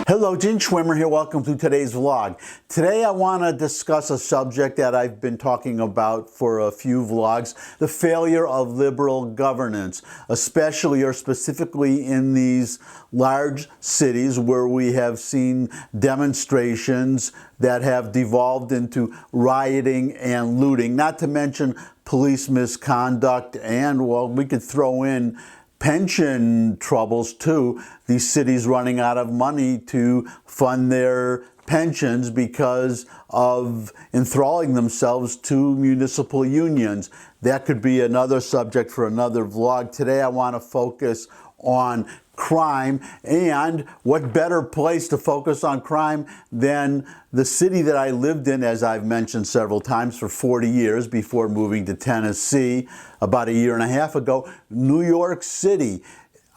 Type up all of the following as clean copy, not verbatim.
Hello, Gene Schwimmer here. Welcome to today's vlog. Today I want to discuss a subject that I've been talking about for a few vlogs, the failure of liberal governance, especially or specifically in these large cities where we have seen demonstrations that have devolved into rioting and looting, not to mention police misconduct, and, well, we could throw in pension troubles too. These cities running out of money to fund their pensions because of enthralling themselves to municipal unions. That could be another subject for another vlog. Today I want to focus on crime, and what better place to focus on crime than the city that I lived in, as I've mentioned several times, for 40 years before moving to Tennessee about a year and a half ago, New York City.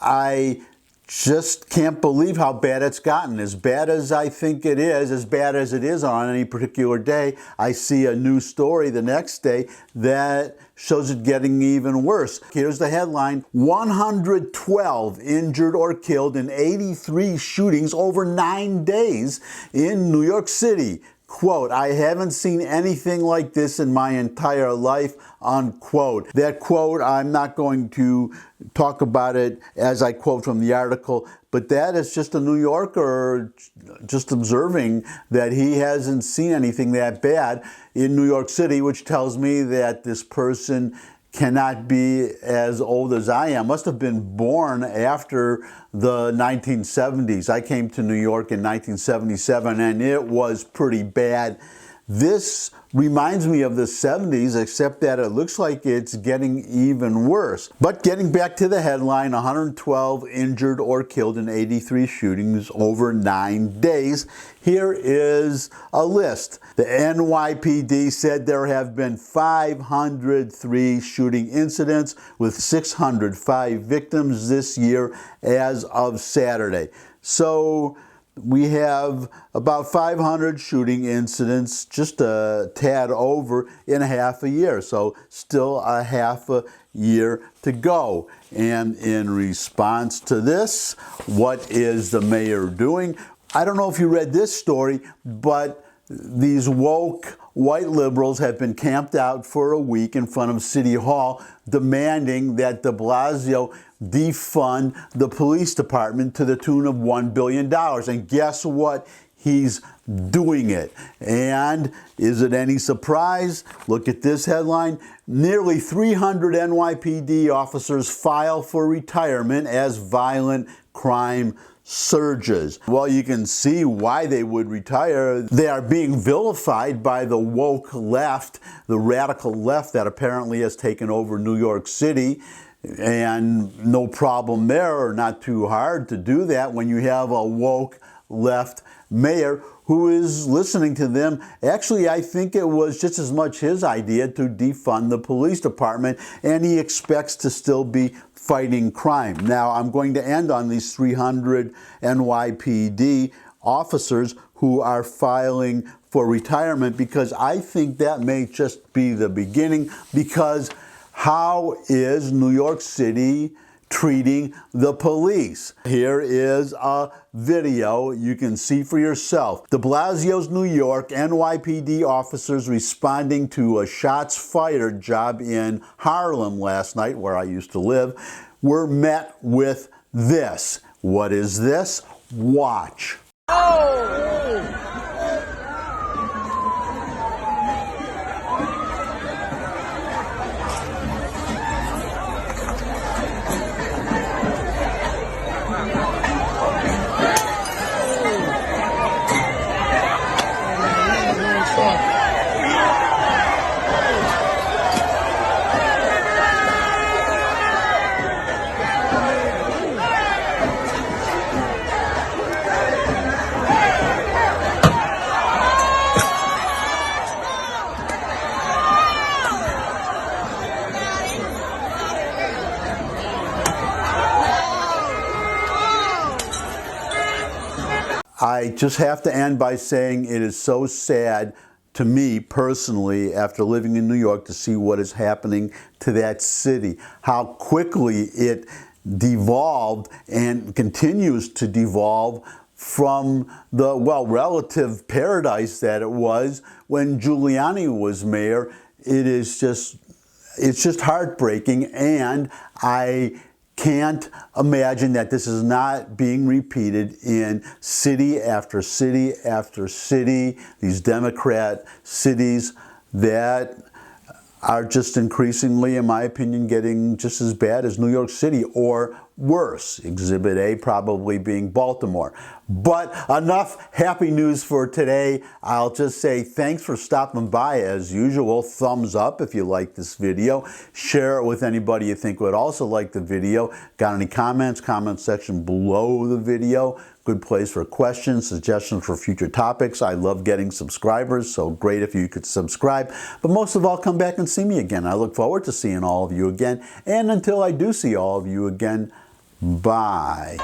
I just can't believe how bad it's gotten. As bad as I think it is, as bad as it is on any particular day, I see a new story the next day that shows it getting even worse. Here's the headline: 112 injured or killed in 83 shootings over 9 days in New York City. Quote, "I haven't seen anything like this in my entire life," unquote. That quote, I'm not going to talk about it as I quote from the article, but that is just a New Yorker just observing that he hasn't seen anything that bad in New York City, which tells me that this person cannot be as old as I am. Must have been born after the 1970s. I came to New York in 1977 and it was pretty bad. This reminds me of the 70s, except that it looks like it's getting even worse. But getting back to the headline, 112 injured or killed in 83 shootings over 9 days. Here is a list. The NYPD said there have been 503 shooting incidents with 605 victims this year as of Saturday. So we have about 500 shooting incidents, just a tad over, in a half a year. So still a half a year to go. And in response to this, what is the mayor doing? I don't know if you read this story, but these woke white liberals have been camped out for a week in front of City Hall demanding that Blasio defund the police department to the tune of $1 billion. And guess what? He's doing it. And is it any surprise? Look at this headline. Nearly 300 NYPD officers file for retirement as violent crime surges. Well, you can see why they would retire. They are being vilified by the woke left, the radical left that apparently has taken over New York City. And no problem there, or not too hard to do that when you have a woke left mayor who is listening to them. Actually, I think it was just as much his idea to defund the police department, and he expects to still be fighting crime. Now, I'm going to end on these 300 NYPD officers who are filing for retirement, because I think that may just be the beginning. Because how is New York City treating the police? Here is a video you can see for yourself. De Blasio's New York NYPD officers responding to a shots fired job in Harlem last night, where I used to live, were met with this. What is this? Watch. Oh! I just have to end by saying it is so sad to me personally, after living in New York, to see what is happening to that city, how quickly it devolved and continues to devolve from the, well, relative paradise that it was when Giuliani was mayor. It's just heartbreaking, and I can't imagine that this is not being repeated in city after city after city, these Democrat cities that are just increasingly, in my opinion, getting just as bad as New York City, or worse. Exhibit A probably being Baltimore. But enough happy news for today. I'll just say thanks for stopping by as usual. Thumbs up if you like this video. Share it with anybody you think would also like the video. Got any comments? Comment section below the video. Good place for questions, suggestions for future topics. I love getting subscribers, so great if you could subscribe. But most of all, come back and see me again. I look forward to seeing all of you again. And until I do see all of you again, bye.